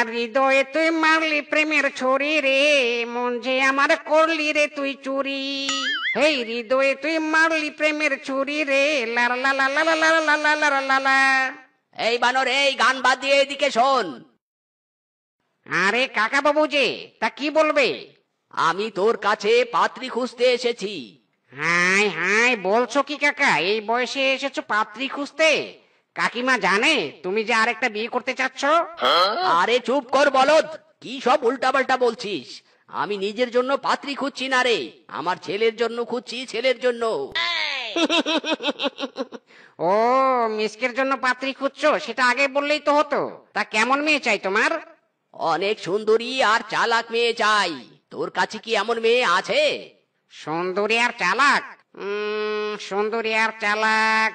আমার হৃদয়ে তুই মারলি প্রেমের ছুরি রে, মন যে আমার করলি রে তুই চুরি। হেই হৃদয়ে তুই মারলি প্রেমের ছুরি রে, লা লা লা লা লা লা লা লা লা লা লা লা। এই বানর, এই গান বাদ দিয়ে এদিকে শোন। আরে কাকা বাবু যে, তা কি বলবে? আমি তোর কাছে পাত্রী খুঁজতে এসেছি। হাই হাই, বলছো কি কাকা? এই বয়সে এসেছো পাত্রী খুঁজতে? কাকিমা জানে তুমি যে আরেকটা বিয়ে করতে চাচ্ছ? আরে চুপ কর বলদ, কি সব উল্টাপাল্টা বলছিস? আমি নিজের জন্য পাত্রী খুঁজছি না রে, আমার ছেলের জন্য খুঁজছি, ছেলের জন্য। ও, মিসকের জন্য পাত্রী খুঁজছো, সেটা আগে বললেই তো হতো। তা কেমন মেয়ে চাই তোমার? অনেক সুন্দরী আর চালাক মেয়ে চাই। তোর কাছে কি এমন মেয়ে আছে? সুন্দরী আর চালাক? সুন্দরী আর চালাক,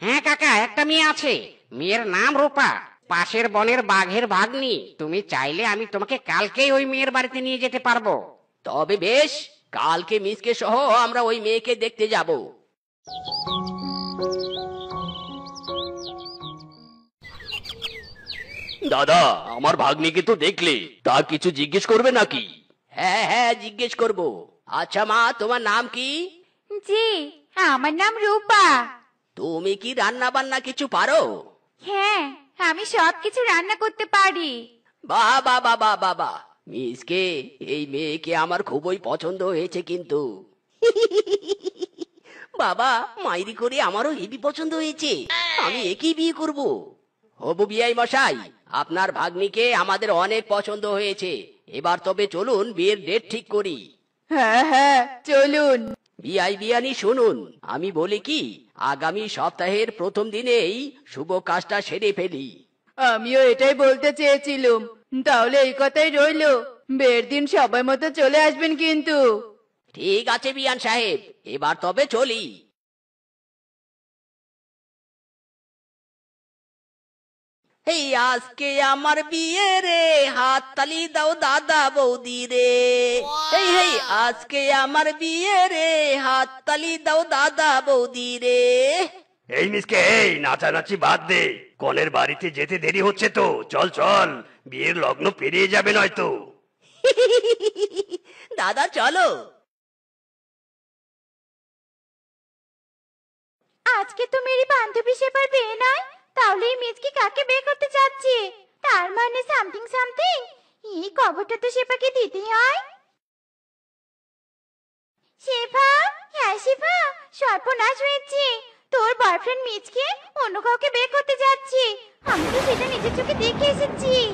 হ্যাঁ কাকা, একটা মেয়ে আছে। মেয়ের নাম রূপা, পাশের বনের বাঘের ভাগ্নি। তুমি চাইলে আমি তোমাকে কালকেই ওই মেয়ের বাড়িতে নিয়ে যেতে পারবো। তবে বেশ, কালকে মিসকে সহ আমরা ওই মেয়েকে দেখতে যাব। দাদা, আমার ভাগ্নিকে তো দেখলে, তা কিছু জিজ্ঞেস করবে নাকি? হ্যাঁ হ্যাঁ, জিজ্ঞেস করব। আচ্ছা মা, তোমার নাম কি? জি, আমার নাম রূপা। তুমি কি রান্না বান্না কিছু পারো? হ্যাঁ, আমি সবকিছু রান্না করতে পারি। বাহ বাহ বাহ বাহ বাহ বাহ, মিসকে, এই মেয়েকে আমার খুবই পছন্দ হয়েছে কিন্তু। বাবা, মাইরি করে আমারও হেবি পছন্দ হয়েছে। আমি একই বিয়ে করব। হবু বিয়াই মশাই, আপনার ভাগ্নিকে আমাদের অনেক পছন্দ হয়েছে। এবার তবে চলুন বিয়ের ডেট ঠিক করি। হ্যাঁ হ্যাঁ, চলুন। বিয়াই বিয়ানি শুনুন, আমি বলি কি, আগামী সপ্তাহের প্রথম দিনেই শুভ কাজটা সেরে ফেলি। আমিও এটাই বলতে চেয়েছিলাম। তাহলে এই কথাই রইলো, বিয়ের দিন সবাই মতো চলে আসবেন কিন্তু। ঠিক আছে বিয়ান সাহেব, এবার তবে চলি। এই আজকে আমার বিয়ে রে, হাত তালি দাও দাদা বৌদি রে। এই হেই, আজকে আমার বিয়ে রে, হাত তালি দাও দাদা বৌদি রে। এই মিসকে, এই নাচানাচি বাদ দে। কনের বাড়িতে যেতে দেরি হচ্ছে তো, চল চল, বিয়ের লগ্ন পেরিয়ে যাবে নয়তো। দাদা চলো। আজকে তো মেরি বান্ধবী সেবার বিয়ে নয়, তাহলে এই মেজকে কাকে বিয়ে করতে চাচ্ছে? তার মানে সামথিং সামথিং। এই খবরটা তো সেবাকে দিতেই হয়। শেফা, হ্যাঁ শেফা, সর্বনাশ হয়েছে। তোর বয়ফ্রেন্ড মিজকে অন্য কাউকে বিয়ে করতে যাচ্ছে। আমি তো সেটা নিজের চোখে দেখে এসেছি।